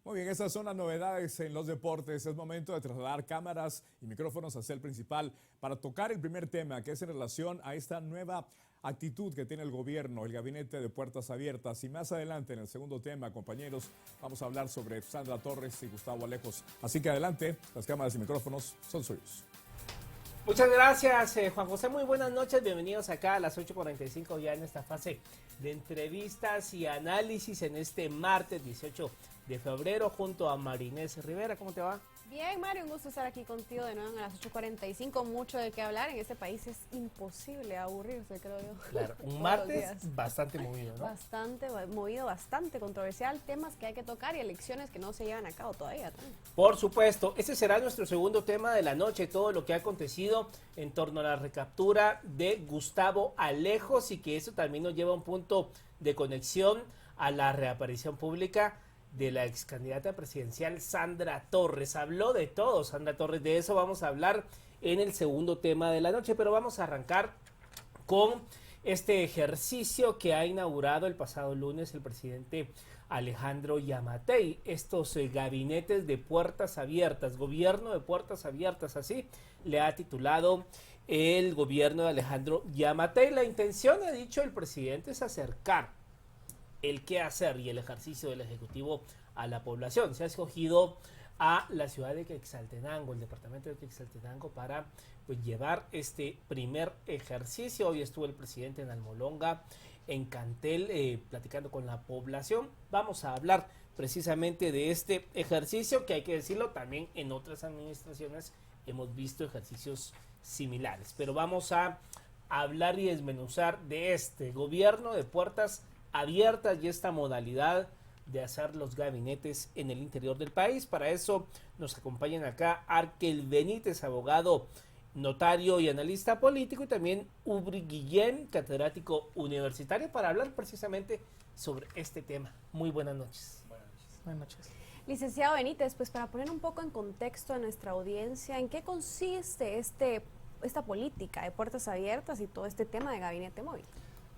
Muy bien, esas son las novedades en los deportes. Es momento de trasladar cámaras y micrófonos hacia el principal para tocar el primer tema, que es en relación a esta nueva actitud que tiene el gobierno, el gabinete de puertas abiertas. Y más adelante, en el segundo tema, compañeros, vamos a hablar sobre Sandra Torres y Gustavo Alejos. Así que adelante, las cámaras y micrófonos son suyos. Muchas gracias, Juan José. Muy buenas noches. Bienvenidos acá a las 8:45 ya en esta fase de entrevistas y análisis en este martes 18 de febrero junto a Marinés Rivera. ¿Cómo te va? Bien, Mario, un gusto estar aquí contigo de nuevo a las 8:45. Mucho de qué hablar. En este país es imposible aburrirse, creo yo. Claro, un martes bastante movido, ¿no? Bastante movido, bastante controversial. Temas que hay que tocar y elecciones que no se llevan a cabo todavía. Por supuesto, ese será nuestro segundo tema de la noche. Todo lo que ha acontecido en torno a la recaptura de Gustavo Alejos y que eso también nos lleva a un punto de conexión a la reaparición pública de la ex candidata presidencial Sandra Torres. Habló de todo Sandra Torres, de eso vamos a hablar en el segundo tema de la noche, pero vamos a arrancar con este ejercicio que ha inaugurado el pasado lunes el presidente Alejandro Yamatei, estos gabinetes de puertas abiertas, gobierno de puertas abiertas, así le ha titulado el gobierno de Alejandro Yamatei. La intención, ha dicho el presidente, es acercar el qué hacer y el ejercicio del Ejecutivo a la población. Se ha escogido a la ciudad de Quetzaltenango, el departamento de Quetzaltenango, para pues llevar este primer ejercicio. Hoy estuvo el presidente en Almolonga, en Cantel, platicando con la población. Vamos a hablar precisamente de este ejercicio, que hay que decirlo, también en otras administraciones hemos visto ejercicios similares. Pero vamos a hablar y desmenuzar de este gobierno de puertas abiertas y esta modalidad de hacer los gabinetes en el interior del país. Para eso nos acompañan acá Arkel Benítez, abogado, notario y analista político, y también Ubri Guillén, catedrático universitario, para hablar precisamente sobre este tema. Muy buenas noches. Buenas noches. Licenciado Benítez, pues para poner un poco en contexto a nuestra audiencia, ¿en qué consiste esta política de puertas abiertas y todo este tema de gabinete móvil?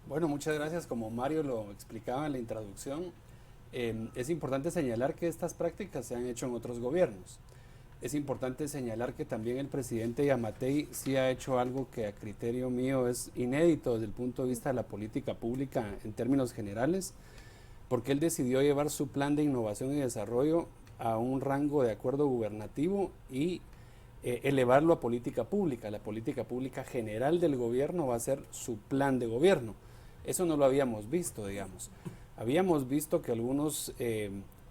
Bueno, muchas gracias. Como Mario lo explicaba en la introducción, es importante señalar que estas prácticas se han hecho en otros gobiernos. Es importante señalar que también el presidente Yamatei sí ha hecho algo que a criterio mío es inédito desde el punto de vista de la política pública en términos generales, porque él decidió llevar su plan de innovación y desarrollo a un rango de acuerdo gubernativo y elevarlo a política pública. La política pública general del gobierno va a ser su plan de gobierno. Eso no lo habíamos visto, digamos. Habíamos visto que algunos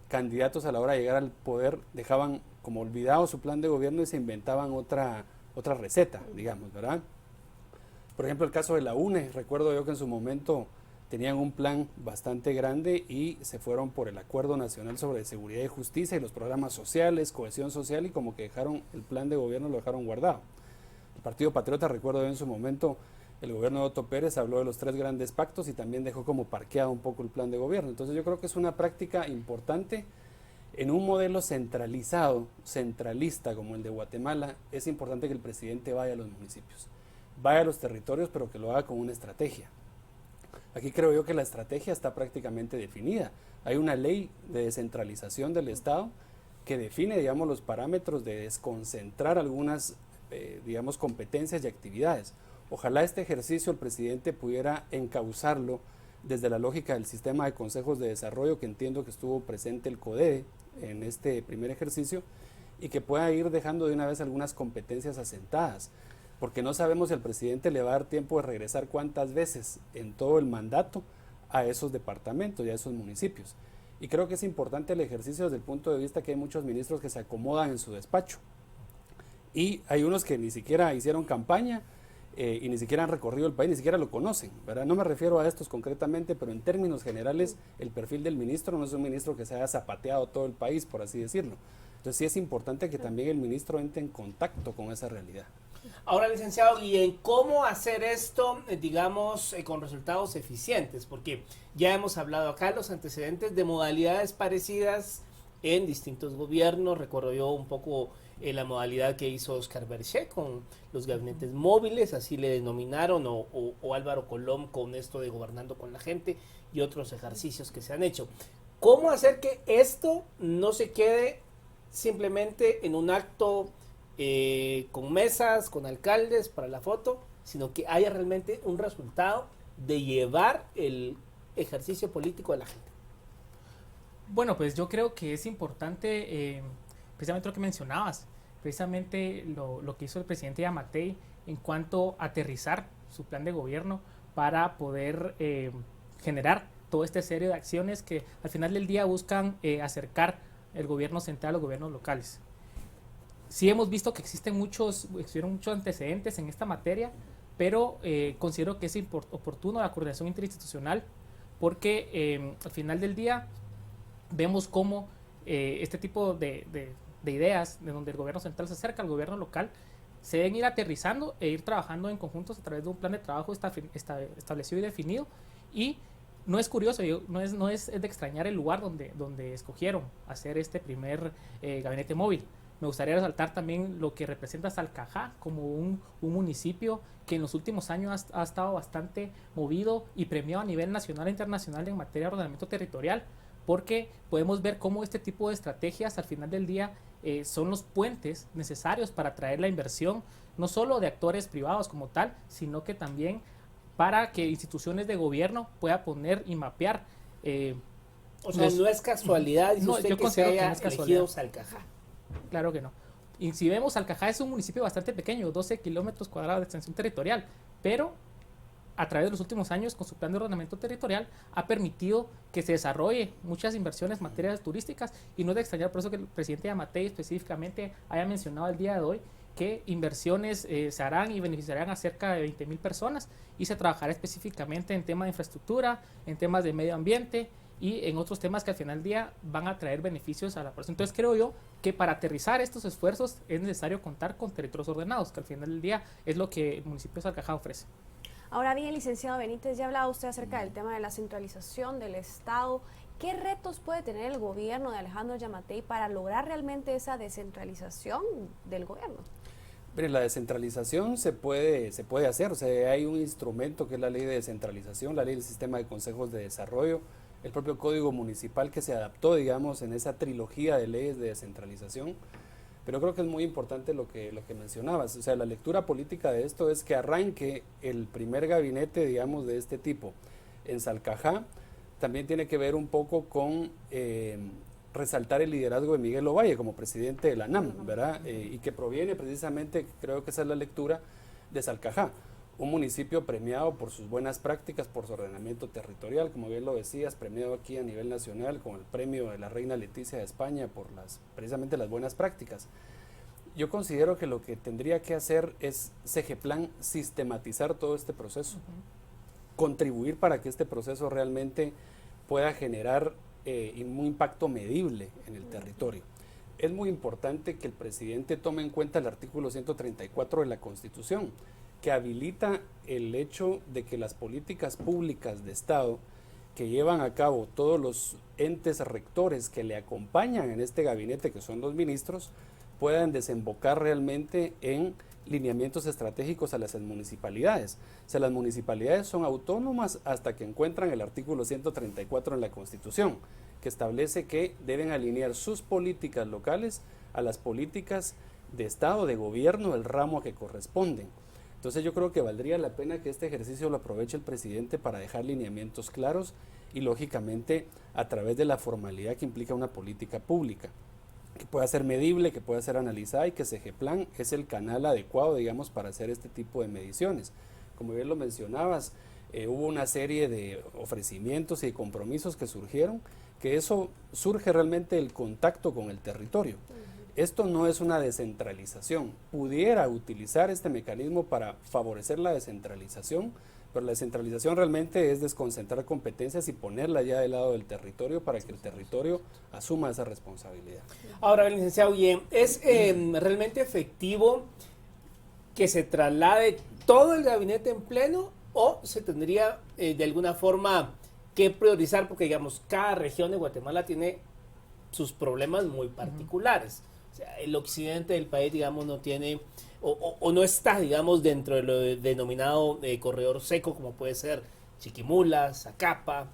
candidatos a la hora de llegar al poder dejaban como olvidado su plan de gobierno y se inventaban otra receta, digamos, ¿verdad? Por ejemplo, el caso de la UNE, recuerdo yo que en su momento tenían un plan bastante grande y se fueron por el Acuerdo Nacional sobre Seguridad y Justicia y los programas sociales, cohesión social, y como que dejaron el plan de gobierno, lo dejaron guardado. El Partido Patriota, recuerdo yo en su momento, el gobierno de Otto Pérez habló de los 3 grandes pactos y también dejó como parqueado un poco el plan de gobierno. Entonces yo creo que es una práctica importante. En un modelo centralizado, centralista como el de Guatemala, es importante que el presidente vaya a los municipios, vaya a los territorios, pero que lo haga con una estrategia. Aquí creo yo que la estrategia está prácticamente definida. Hay una ley de descentralización del Estado que define, digamos, los parámetros de desconcentrar algunas, digamos, competencias y actividades. Ojalá este ejercicio el presidente pudiera encauzarlo desde la lógica del sistema de consejos de desarrollo, que entiendo que estuvo presente el CODEDE en este primer ejercicio, y que pueda ir dejando de una vez algunas competencias asentadas, porque no sabemos si al presidente le va a dar tiempo de regresar cuántas veces en todo el mandato a esos departamentos y a esos municipios. Y creo que es importante el ejercicio desde el punto de vista que hay muchos ministros que se acomodan en su despacho, y hay unos que ni siquiera hicieron campaña, y ni siquiera han recorrido el país, ni siquiera lo conocen, ¿verdad? No me refiero a estos concretamente, pero en términos generales el perfil del ministro no es un ministro que se haya zapateado todo el país, por así decirlo. Entonces sí es importante que también el ministro entre en contacto con esa realidad. Ahora, licenciado, ¿y en cómo hacer esto, digamos, con resultados eficientes? Porque ya hemos hablado acá los antecedentes de modalidades parecidas en distintos gobiernos. Recuerdo yo un poco la modalidad que hizo Oscar Berché con los gabinetes móviles, así le denominaron, o Álvaro Colom con esto de gobernando con la gente, y otros ejercicios que se han hecho. ¿Cómo hacer que esto no se quede simplemente en un acto con mesas, con alcaldes para la foto, sino que haya realmente un resultado de llevar el ejercicio político a la gente? Bueno, pues yo creo que es importante, precisamente lo que mencionabas, precisamente lo que hizo el presidente Yamatei en cuanto a aterrizar su plan de gobierno para poder generar toda esta serie de acciones que al final del día buscan acercar el gobierno central a los gobiernos locales. Sí hemos visto que existieron muchos antecedentes en esta materia, pero considero que es oportuno la coordinación interinstitucional porque al final del día vemos cómo este tipo de ideas, de donde el gobierno central se acerca al gobierno local, se deben ir aterrizando e ir trabajando en conjuntos a través de un plan de trabajo establecido y definido. Y no es curioso, no es de extrañar el lugar donde escogieron hacer este primer gabinete móvil. Me gustaría resaltar también lo que representa Salcajá como un municipio que en los últimos años ha estado bastante movido y premiado a nivel nacional e internacional en materia de ordenamiento territorial, porque podemos ver cómo este tipo de estrategias al final del día son los puentes necesarios para atraer la inversión, no solo de actores privados como tal, sino que también para que instituciones de gobierno puedan poner y mapear. O sea, no es casualidad, dice usted, que se haya elegido Salcajá. Claro que no. Y si vemos, Salcajá es un municipio bastante pequeño, 12 kilómetros cuadrados de extensión territorial, pero a través de los últimos años, con su plan de ordenamiento territorial, ha permitido que se desarrolle muchas inversiones en materias turísticas, y no es de extrañar por eso que el presidente Yamatei específicamente haya mencionado el día de hoy que inversiones se harán y beneficiarán a cerca de 20,000 personas, y se trabajará específicamente en temas de infraestructura, en temas de medio ambiente y en otros temas que al final del día van a traer beneficios a la persona. Entonces creo yo que para aterrizar estos esfuerzos es necesario contar con territorios ordenados, que al final del día es lo que el municipio de Salcajá ofrece. Ahora bien, licenciado Benítez, ya hablaba usted acerca del tema de la centralización del Estado. ¿Qué retos puede tener el gobierno de Alejandro Yamatei para lograr realmente esa descentralización del gobierno? Pero la descentralización se puede hacer, o sea, hay un instrumento que es la ley de descentralización, la ley del sistema de consejos de desarrollo, el propio código municipal que se adaptó, digamos, en esa trilogía de leyes de descentralización. Pero creo que es muy importante lo que mencionabas, o sea, la lectura política de esto es que arranque el primer gabinete, digamos, de este tipo en Salcajá. También tiene que ver un poco con resaltar el liderazgo de Miguel Ovalle como presidente de la ANAM, ¿verdad? Y que proviene precisamente, creo que esa es la lectura, de Salcajá, un municipio premiado por sus buenas prácticas, por su ordenamiento territorial, como bien lo decías, premiado aquí a nivel nacional con el premio de la Reina Leticia de España por precisamente las buenas prácticas. Yo considero que lo que tendría que hacer es Segeplan sistematizar todo este proceso, contribuir para que este proceso realmente pueda generar un impacto medible en el territorio. Es muy importante que el presidente tome en cuenta el artículo 134 de la Constitución, que habilita el hecho de que las políticas públicas de Estado que llevan a cabo todos los entes rectores que le acompañan en este gabinete, que son los ministros, puedan desembocar realmente en lineamientos estratégicos a las municipalidades. O sea, las municipalidades son autónomas hasta que encuentran el artículo 134 en la Constitución, que establece que deben alinear sus políticas locales a las políticas de Estado, de gobierno, del ramo a que corresponden. Entonces yo creo que valdría la pena que este ejercicio lo aproveche el presidente para dejar lineamientos claros y lógicamente a través de la formalidad que implica una política pública, que pueda ser medible, que pueda ser analizada, y que Segeplan es el canal adecuado, digamos, para hacer este tipo de mediciones. Como bien lo mencionabas, hubo una serie de ofrecimientos y compromisos que surgieron, que eso surge realmente del contacto con el territorio. Esto no es una descentralización. Pudiera utilizar este mecanismo para favorecer la descentralización, pero la descentralización realmente es desconcentrar competencias y ponerla ya del lado del territorio para que el territorio asuma esa responsabilidad. Ahora, licenciado Guillén, ¿es realmente efectivo que se traslade todo el gabinete en pleno o se tendría de alguna forma que priorizar? Porque, digamos, cada región de Guatemala tiene sus problemas muy particulares. O sea, el occidente del país, digamos, no tiene o no está, digamos, dentro de lo denominado corredor seco, como puede ser Chiquimula, Zacapa,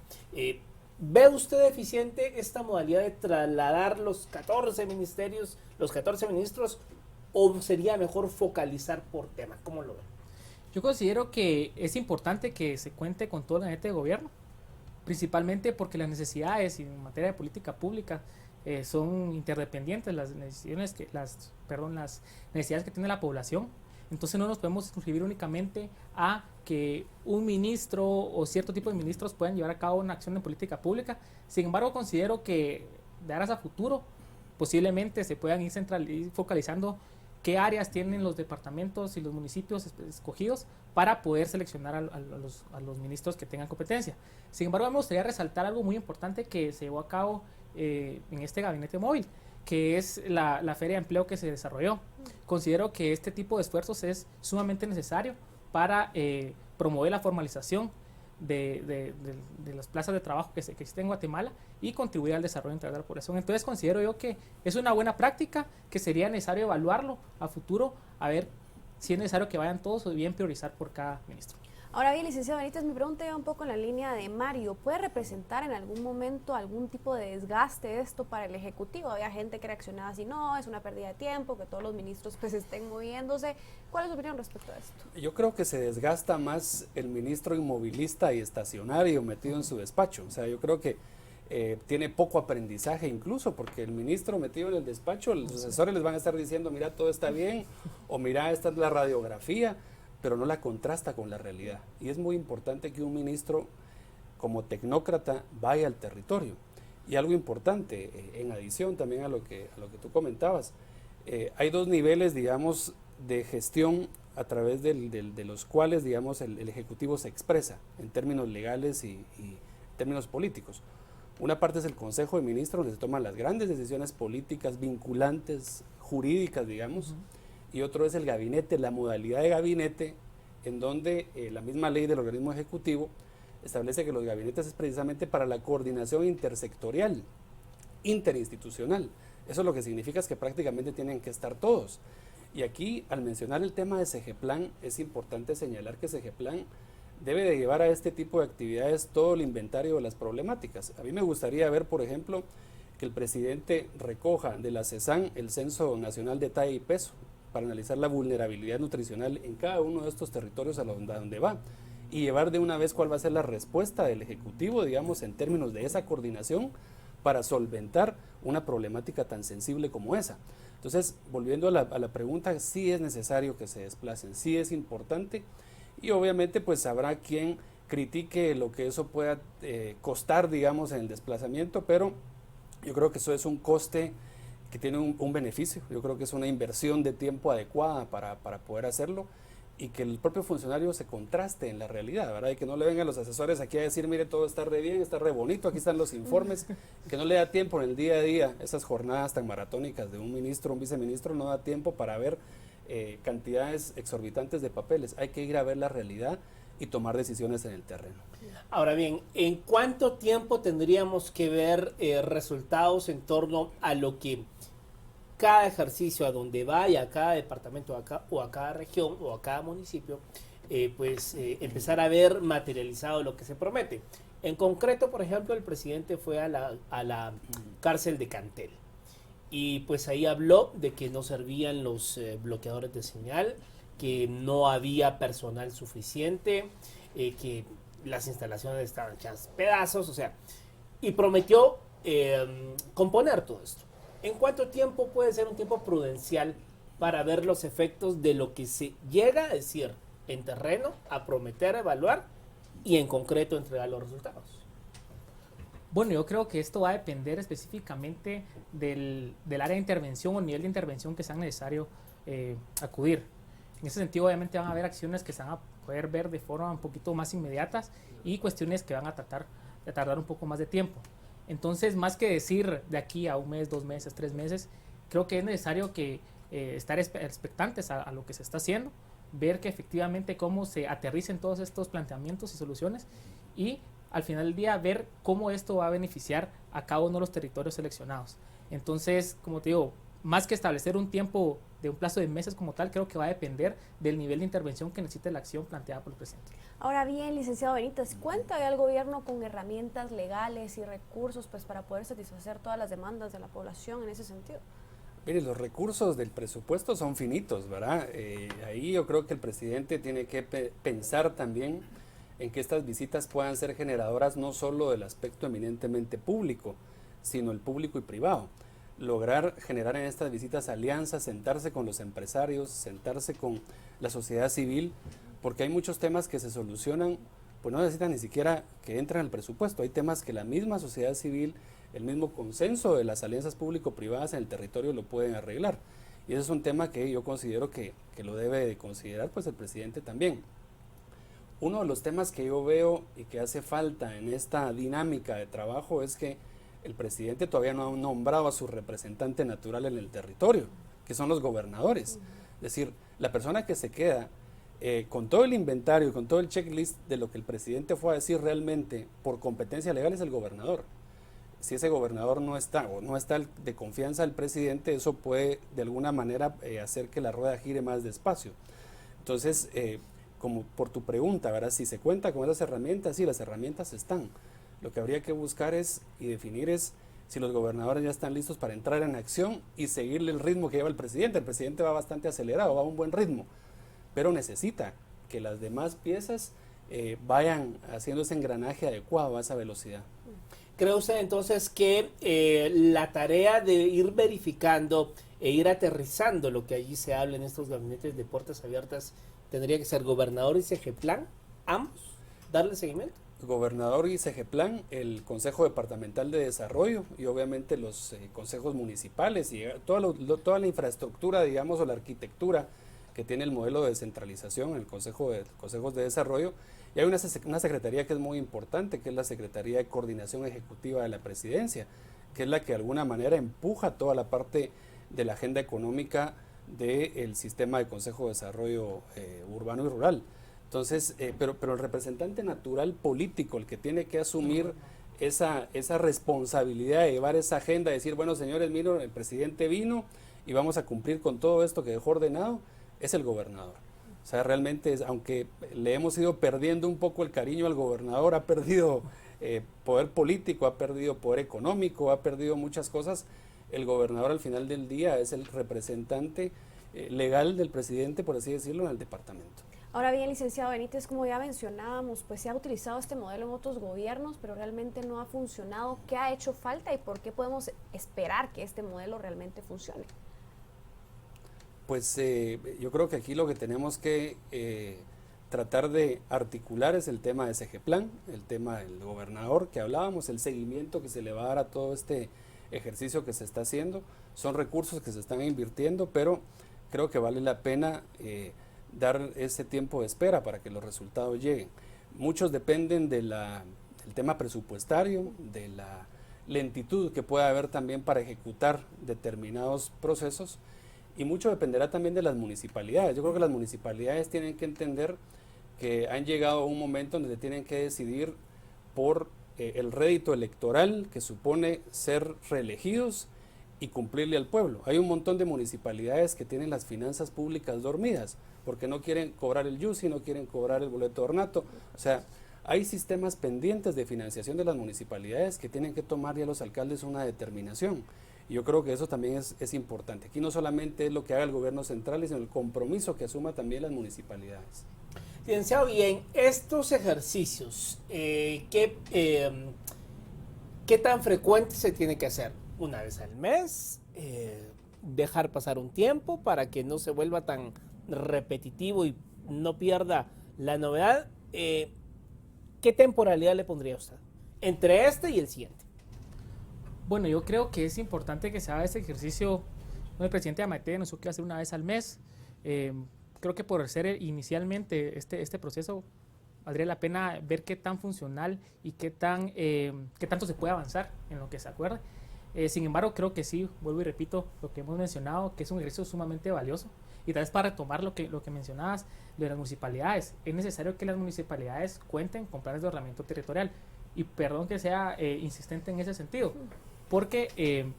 ¿Ve usted eficiente esta modalidad de trasladar los 14 ministerios, los 14 ministros, o sería mejor focalizar por tema? ¿Cómo lo ve? Yo considero que es importante que se cuente con todo el gabinete de gobierno, principalmente porque las necesidades en materia de política pública son interdependientes, las necesidades que tiene la población. Entonces no nos podemos circunscribir únicamente a que un ministro o cierto tipo de ministros puedan llevar a cabo una acción de política pública. Sin embargo, considero que de aras a futuro posiblemente se puedan ir focalizando qué áreas tienen los departamentos y los municipios escogidos para poder seleccionar a los ministros que tengan competencia. Sin embargo, me gustaría resaltar algo muy importante que se llevó a cabo en este gabinete móvil, que es la feria de empleo que se desarrolló. Considero que este tipo de esfuerzos es sumamente necesario para promover la formalización de las plazas de trabajo que existen en Guatemala y contribuir al desarrollo integral de la población. Entonces considero yo que es una buena práctica, que sería necesario evaluarlo a futuro, a ver si es necesario que vayan todos o bien priorizar por cada ministro. Ahora bien, licenciado Benítez, mi pregunta iba un poco en la línea de Mario. ¿Puede representar en algún momento algún tipo de desgaste esto para el Ejecutivo? Había gente que reaccionaba así, no, es una pérdida de tiempo, que todos los ministros pues estén moviéndose. ¿Cuál es su opinión respecto a esto? Yo creo que se desgasta más el ministro inmovilista y estacionario metido en su despacho. O sea, yo creo que tiene poco aprendizaje incluso, porque el ministro metido en el despacho, los asesores les van a estar diciendo, mira, todo está bien, o mira, esta es la radiografía, pero no la contrasta con la realidad. Y es muy importante que un ministro como tecnócrata vaya al territorio. Y algo importante, en adición también a lo que tú comentabas, hay dos niveles, digamos, de gestión a través de los cuales, digamos, el Ejecutivo se expresa en términos legales y términos políticos. Una parte es el Consejo de Ministros, donde se toman las grandes decisiones políticas vinculantes, jurídicas, digamos, y otro es el gabinete, la modalidad de gabinete, en donde la misma ley del organismo ejecutivo establece que los gabinetes es precisamente para la coordinación intersectorial, interinstitucional. Eso lo que significa es que prácticamente tienen que estar todos. Y aquí, al mencionar el tema de Segeplan, es importante señalar que Segeplan debe de llevar a este tipo de actividades todo el inventario de las problemáticas. A mí me gustaría ver, por ejemplo, que el presidente recoja de la CESAN el Censo Nacional de Talla y Peso para analizar la vulnerabilidad nutricional en cada uno de estos territorios a donde va y llevar de una vez cuál va a ser la respuesta del Ejecutivo, digamos, en términos de esa coordinación para solventar una problemática tan sensible como esa. Entonces, volviendo a la pregunta, sí es necesario que se desplacen, sí es importante. Y obviamente pues habrá quien critique lo que eso pueda costar, digamos, en el desplazamiento, pero yo creo que eso es un coste que tiene un beneficio. Yo creo que es una inversión de tiempo adecuada para poder hacerlo y que el propio funcionario se contraste en la realidad, ¿verdad? Y que no le vengan los asesores aquí a decir, mire, todo está re bien, está re bonito, aquí están los informes, que no le da tiempo en el día a día, esas jornadas tan maratónicas de un ministro, un viceministro, no da tiempo para ver cantidades exorbitantes de papeles. Hay que ir a ver la realidad y tomar decisiones en el terreno. Ahora bien, ¿en cuánto tiempo tendríamos que ver resultados en torno a lo que cada ejercicio, a donde vaya, a cada departamento o a cada región o a cada municipio, empezar a ver materializado lo que se promete? En concreto, por ejemplo, el presidente fue a la cárcel de Cantel. Y pues ahí habló de que no servían los bloqueadores de señal, que no había personal suficiente, que las instalaciones estaban hechas pedazos, o sea, y prometió componer todo esto. ¿En cuánto tiempo puede ser un tiempo prudencial para ver los efectos de lo que se llega a decir en terreno, a prometer, a evaluar y en concreto entregar los resultados? Bueno, yo creo que esto va a depender específicamente del área de intervención o nivel de intervención que sea necesario acudir. En ese sentido, obviamente van a haber acciones que se van a poder ver de forma un poquito más inmediatas y cuestiones que van a tardar un poco más de tiempo. Entonces, más que decir de aquí a un mes, 2 meses, 3 meses, creo que es necesario que estar expectantes a lo que se está haciendo, ver que efectivamente cómo se aterricen todos estos planteamientos y soluciones y al final del día ver cómo esto va a beneficiar a cada uno de los territorios seleccionados. Entonces, como te digo, más que establecer un tiempo de un plazo de meses como tal, creo que va a depender del nivel de intervención que necesite la acción planteada por el presidente. Ahora bien, licenciado Benítez, ¿cuenta ya el gobierno con herramientas legales y recursos pues para poder satisfacer todas las demandas de la población en ese sentido? Mire, los recursos del presupuesto son finitos, ¿verdad? Ahí yo creo que el presidente tiene que pensar también en que estas visitas puedan ser generadoras no solo del aspecto eminentemente público, sino el público y privado. Lograr generar en estas visitas alianzas, sentarse con los empresarios, sentarse con la sociedad civil, porque hay muchos temas que se solucionan, pues no necesitan ni siquiera que entren al presupuesto. Hay temas que la misma sociedad civil, el mismo consenso de las alianzas público-privadas en el territorio lo pueden arreglar. Y ese es un tema que yo considero que lo debe de considerar pues el presidente también. Uno de los temas que yo veo y que hace falta en esta dinámica de trabajo es que el presidente todavía no ha nombrado a su representante natural en el territorio, que son los gobernadores. Es decir, la persona que se queda con todo el inventario y con todo el checklist de lo que el presidente fue a decir realmente por competencia legal es el gobernador. Si ese gobernador no está o no está de confianza del presidente, eso puede de alguna manera hacer que la rueda gire más despacio. Entonces, como por tu pregunta, ¿verdad? Si se cuenta con esas herramientas, sí, las herramientas están. Lo que habría que buscar y definir es si los gobernadores ya están listos para entrar en acción y seguirle el ritmo que lleva el presidente. El presidente va bastante acelerado, va a un buen ritmo, pero necesita que las demás piezas vayan haciendo ese engranaje adecuado a esa velocidad. ¿Cree usted entonces que la tarea de ir verificando e ir aterrizando lo que allí se habla en estos gabinetes de puertas abiertas tendría que ser gobernador y CGPLAN, ambos, darle seguimiento? Gobernador y CGPLAN, el Consejo Departamental de Desarrollo y obviamente los consejos municipales y toda la infraestructura, digamos, o la arquitectura que tiene el modelo de descentralización en el Consejos de Desarrollo. Y hay una secretaría que es muy importante, que es la Secretaría de Coordinación Ejecutiva de la Presidencia, que es la que de alguna manera empuja toda la parte de la agenda económica del sistema de Consejo de Desarrollo Urbano y Rural. Entonces, pero el representante natural político, el que tiene que asumir esa responsabilidad de llevar esa agenda, de decir, bueno señores, miren, el presidente vino y vamos a cumplir con todo esto que dejó ordenado, es el gobernador. O sea, realmente, aunque le hemos ido perdiendo un poco el cariño al gobernador, ha perdido poder político, ha perdido poder económico, ha perdido muchas cosas, el gobernador al final del día es el representante legal del presidente, por así decirlo, en el departamento. Ahora bien, licenciado Benítez, como ya mencionábamos, pues se ha utilizado este modelo en otros gobiernos, pero realmente no ha funcionado. ¿Qué ha hecho falta y por qué podemos esperar que este modelo realmente funcione? Pues yo creo que aquí lo que tenemos que tratar de articular es el tema de CGPLAN, el tema del gobernador que hablábamos, el seguimiento que se le va a dar a todo este ejercicio que se está haciendo. Son recursos que se están invirtiendo, pero creo que vale la pena dar ese tiempo de espera para que los resultados lleguen. Muchos dependen del tema presupuestario, de la lentitud que pueda haber también para ejecutar determinados procesos, y mucho dependerá también de las municipalidades. Yo creo que las municipalidades tienen que entender que han llegado a un momento donde tienen que decidir por el rédito electoral que supone ser reelegidos y cumplirle al pueblo. Hay un montón de municipalidades que tienen las finanzas públicas dormidas porque no quieren cobrar el YUSI, no quieren cobrar el boleto de ornato. O sea, hay sistemas pendientes de financiación de las municipalidades que tienen que tomar ya los alcaldes una determinación. Y yo creo que eso también es importante. Aquí no solamente es lo que haga el gobierno central, sino el compromiso que asuma también las municipalidades. Licenciado, y en estos ejercicios, ¿qué tan frecuente se tiene que hacer? ¿Una vez al mes? ¿Dejar pasar un tiempo para que no se vuelva tan repetitivo y no pierda la novedad? ¿Qué temporalidad le pondría usted entre este y el siguiente? Bueno, yo creo que es importante que se haga ese ejercicio. El presidente Yamatei anunció que va a ser una vez al mes. Creo que por ser inicialmente este proceso valdría la pena ver qué tan funcional y qué tanto se puede avanzar en lo que se acuerde. Sin embargo, creo que sí, vuelvo y repito lo que hemos mencionado, que es un ejercicio sumamente valioso. Y tal vez para retomar lo que mencionabas de las municipalidades, es necesario que las municipalidades cuenten con planes de ordenamiento territorial. Y perdón que sea insistente en ese sentido, porque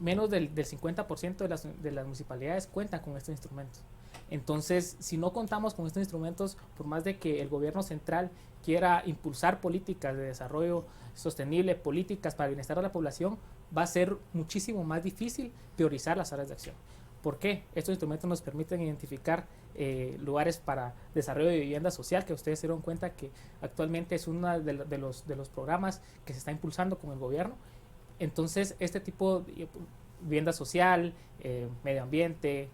menos del 50% de las municipalidades cuentan con estos instrumentos. Entonces, si no contamos con estos instrumentos, por más de que el gobierno central quiera impulsar políticas de desarrollo sostenible, políticas para el bienestar de la población, va a ser muchísimo más difícil priorizar las áreas de acción. ¿Por qué? Estos instrumentos nos permiten identificar lugares para desarrollo de vivienda social, que ustedes se dieron cuenta que actualmente es uno de los programas que se está impulsando con el gobierno. Entonces, este tipo de vivienda social, medio ambiente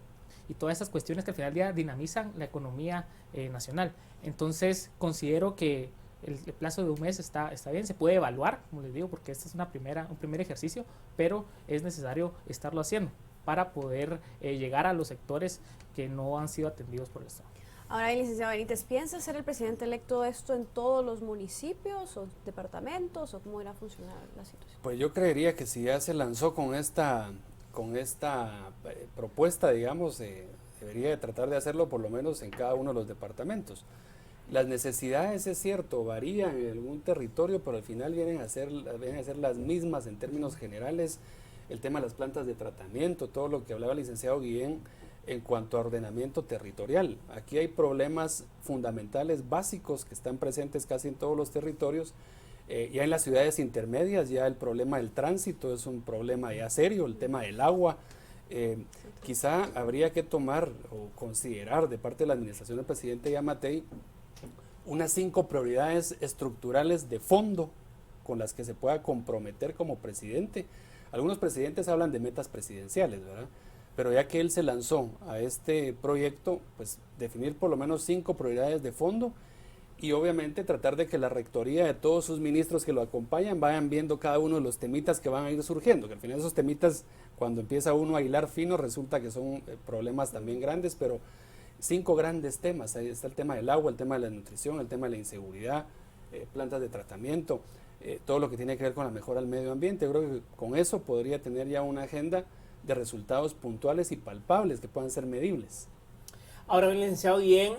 y todas estas cuestiones que al final del día dinamizan la economía nacional. Entonces, considero que el plazo de un mes está bien, se puede evaluar, como les digo, porque este es un primer ejercicio, pero es necesario estarlo haciendo para poder llegar a los sectores que no han sido atendidos por el Estado. Ahora, licenciado Benítez, ¿piensa ser el presidente electo esto en todos los municipios o departamentos o cómo irá a funcionar la situación? Pues yo creería que si ya se lanzó con esta propuesta, digamos, debería de tratar de hacerlo por lo menos en cada uno de los departamentos. Las necesidades, es cierto, varían en algún territorio, pero al final vienen a ser las mismas en términos generales. El tema de las plantas de tratamiento, todo lo que hablaba el licenciado Guillén en cuanto a ordenamiento territorial. Aquí hay problemas fundamentales básicos que están presentes casi en todos los territorios. Ya en las ciudades intermedias ya el problema del tránsito es un problema ya serio, el tema del agua. Quizá habría que tomar o considerar de parte de la administración del presidente Yamatei unas 5 prioridades estructurales de fondo con las que se pueda comprometer como presidente. Algunos presidentes hablan de metas presidenciales, ¿verdad? Pero ya que él se lanzó a este proyecto, pues definir por lo menos 5 prioridades de fondo y obviamente tratar de que la rectoría de todos sus ministros que lo acompañan vayan viendo cada uno de los temitas que van a ir surgiendo, que al final esos temitas, cuando empieza uno a hilar fino, resulta que son problemas también grandes, pero 5 grandes temas. Ahí está el tema del agua, el tema de la nutrición, el tema de la inseguridad, plantas de tratamiento, todo lo que tiene que ver con la mejora del medio ambiente. Yo creo que con eso podría tener ya una agenda de resultados puntuales y palpables que puedan ser medibles. Ahora bien, licenciado Guillén,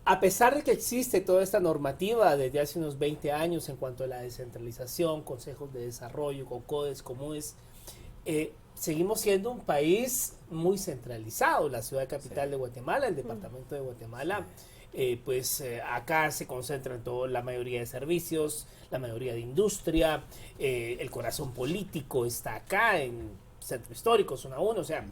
a pesar de que existe toda esta normativa desde hace unos 20 años en cuanto a la descentralización, consejos de desarrollo, COCODES, comunes, seguimos siendo un país muy centralizado. La ciudad capital de Guatemala, el departamento de Guatemala, acá se concentran la mayoría de servicios, la mayoría de industria, el corazón político está acá en Centro Histórico, Zona 1, o sea,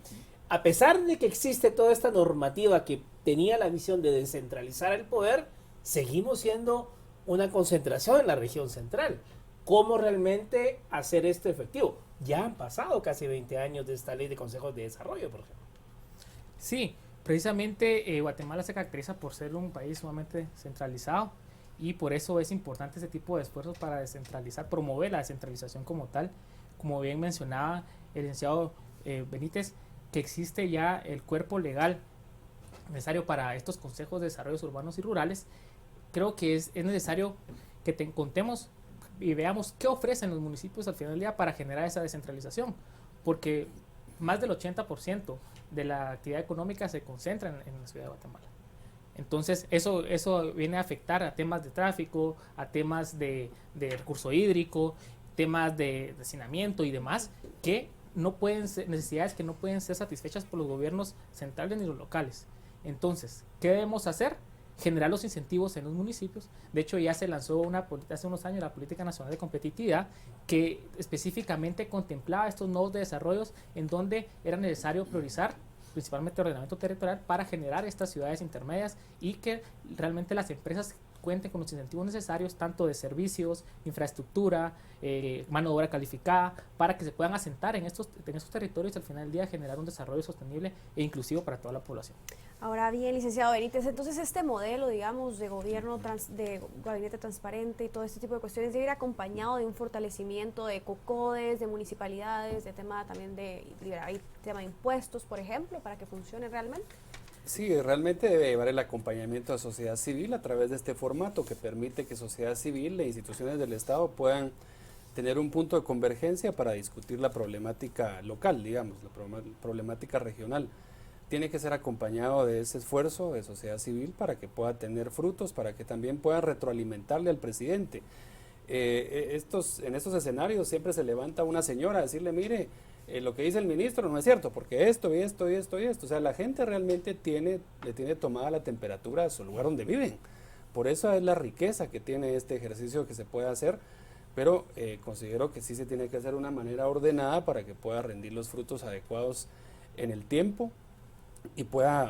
a pesar de que existe toda esta normativa que tenía la visión de descentralizar el poder, seguimos siendo una concentración en la región central. ¿Cómo realmente hacer esto efectivo? Ya han pasado casi 20 años de esta ley de consejos de desarrollo, por ejemplo. Sí, precisamente Guatemala se caracteriza por ser un país sumamente centralizado y por eso es importante ese tipo de esfuerzos para descentralizar, promover la descentralización como tal. Como bien mencionaba el licenciado Benítez, que existe ya el cuerpo legal necesario para estos consejos de desarrollos urbanos y rurales. Creo que es necesario que contemos y veamos qué ofrecen los municipios al final del día para generar esa descentralización, porque más del 80% de la actividad económica se concentra en la ciudad de Guatemala. Entonces eso viene a afectar a temas de tráfico, a temas de recurso hídrico, temas de hacinamiento y demás, que no pueden ser necesidades que no pueden ser satisfechas por los gobiernos centrales ni los locales. Entonces, ¿qué debemos hacer? Generar los incentivos en los municipios. De hecho, ya se lanzó hace unos años la Política Nacional de Competitividad, que específicamente contemplaba estos nodos de desarrollos en donde era necesario priorizar principalmente ordenamiento territorial para generar estas ciudades intermedias y que realmente las empresas cuenten con los incentivos necesarios, tanto de servicios, infraestructura, mano de obra calificada, para que se puedan asentar en estos territorios y al final del día generar un desarrollo sostenible e inclusivo para toda la población. Ahora bien, licenciado Benítez, entonces este modelo, digamos, de gobierno, de gabinete transparente y todo este tipo de cuestiones debe ir acompañado de un fortalecimiento de COCODES, de municipalidades, de tema también de tema de impuestos, por ejemplo, para que funcione realmente. Sí, realmente debe llevar el acompañamiento a sociedad civil a través de este formato que permite que sociedad civil e instituciones del Estado puedan tener un punto de convergencia para discutir la problemática local, digamos, la problemática regional. Tiene que ser acompañado de ese esfuerzo de sociedad civil para que pueda tener frutos, para que también pueda retroalimentarle al presidente. En estos escenarios siempre se levanta una señora a decirle, mire, lo que dice el ministro no es cierto, porque esto y esto y esto y esto. O sea, la gente realmente le tiene tomada la temperatura a su lugar donde viven. Por eso es la riqueza que tiene este ejercicio que se puede hacer, pero considero que sí se tiene que hacer de una manera ordenada para que pueda rendir los frutos adecuados en el tiempo y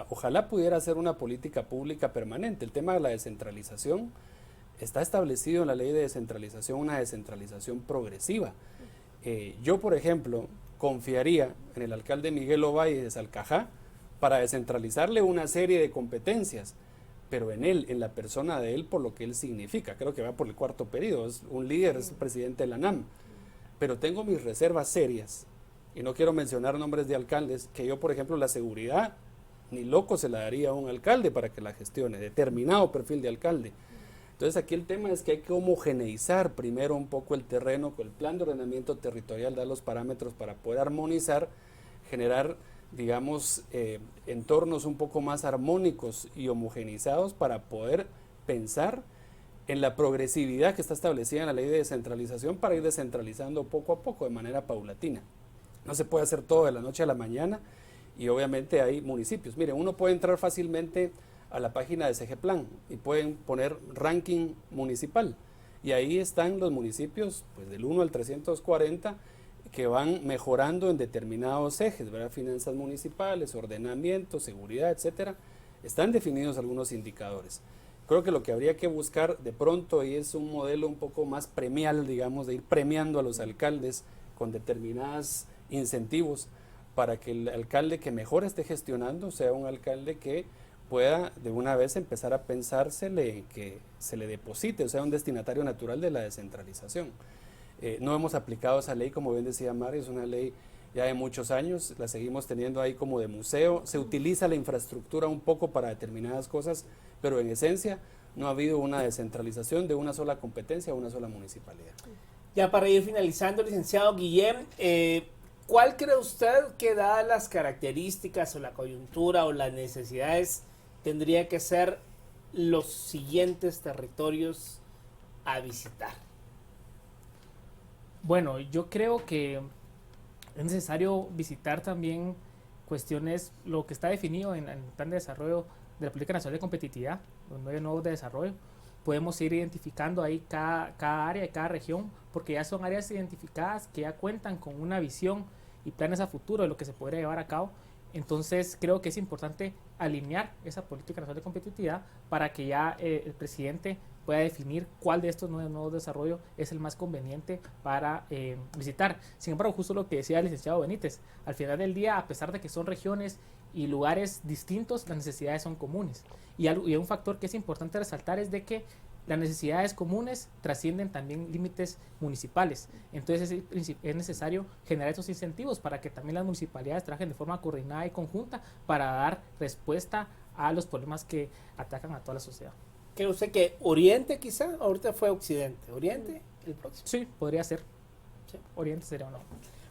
ojalá pudiera ser una política pública permanente. El tema de la descentralización está establecido en la ley de descentralización, una descentralización progresiva. Yo, por ejemplo, confiaría en el alcalde Miguel Ovalle de Salcajá para descentralizarle una serie de competencias, pero en la persona de él, por lo que él significa. Creo que va por el 4º periodo, es un líder, es el presidente de la ANAM. Pero tengo mis reservas serias, y no quiero mencionar nombres de alcaldes, que yo, por ejemplo, la seguridad, ni loco se la daría a un alcalde para que la gestione, determinado perfil de alcalde. Entonces aquí el tema es que hay que homogeneizar primero un poco el terreno con el plan de ordenamiento territorial, dar los parámetros para poder armonizar, generar, digamos, entornos un poco más armónicos y homogenizados para poder pensar en la progresividad que está establecida en la ley de descentralización para ir descentralizando poco a poco de manera paulatina. No se puede hacer todo de la noche a la mañana y obviamente hay municipios. Mire, uno puede entrar fácilmente a la página de CGPlan y pueden poner ranking municipal y ahí están los municipios pues del 1 al 340 que van mejorando en determinados ejes, ¿verdad? Finanzas municipales, ordenamiento, seguridad, etcétera. Están definidos algunos indicadores. Creo que lo que habría que buscar de pronto y es un modelo un poco más premial, digamos, de ir premiando a los alcaldes con determinados incentivos para que el alcalde que mejor esté gestionando sea un alcalde que pueda de una vez empezar a pensársele que se le deposite, o sea, un destinatario natural de la descentralización. No hemos aplicado esa ley, como bien decía Mario, es una ley ya de muchos años, la seguimos teniendo ahí como de museo, se utiliza la infraestructura un poco para determinadas cosas, pero en esencia no ha habido una descentralización de una sola competencia a una sola municipalidad. Ya para ir finalizando, licenciado Guillem, ¿cuál cree usted que dadas las características o la coyuntura o las necesidades tendría que ser los siguientes territorios a visitar? Bueno, yo creo que es necesario visitar también cuestiones, lo que está definido en el plan de desarrollo de la Política Nacional de Competitividad, los 9 nodos de desarrollo. Podemos ir identificando ahí cada área y cada región, porque ya son áreas identificadas que ya cuentan con una visión y planes a futuro de lo que se podría llevar a cabo. Entonces creo que es importante alinear esa política nacional de competitividad para que ya el presidente pueda definir cuál de estos nuevos desarrollos es el más conveniente para visitar. Sin embargo, justo lo que decía el licenciado Benítez, al final del día, a pesar de que son regiones y lugares distintos, las necesidades son comunes. Y un factor que es importante resaltar es de que las necesidades comunes trascienden también límites municipales. Entonces es necesario generar esos incentivos para que también las municipalidades trabajen de forma coordinada y conjunta para dar respuesta a los problemas que atacan a toda la sociedad. ¿Cree usted que Oriente quizá? Ahorita fue Occidente. ¿Oriente el próximo? Sí, podría ser. Sí. Oriente sería o no.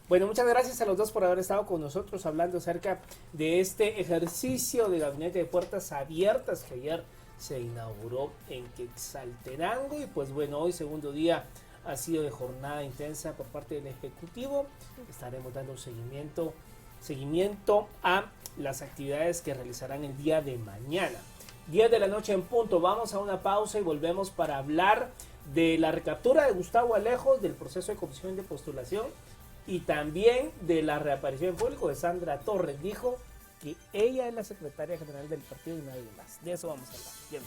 Bueno, muchas gracias a los dos por haber estado con nosotros hablando acerca de este ejercicio de gabinete de puertas abiertas que ayer se inauguró en Quetzaltenango y pues bueno, hoy segundo día ha sido de jornada intensa por parte del Ejecutivo. Estaremos dando seguimiento a las actividades que realizarán el día de mañana. 10 de la noche en punto, vamos a una pausa y volvemos para hablar de la recaptura de Gustavo Alejos, del proceso de comisión de postulación y también de la reaparición en público de Sandra Torres. Dijo que ella es la secretaria general del partido y nadie más. De eso vamos a hablar. Bien.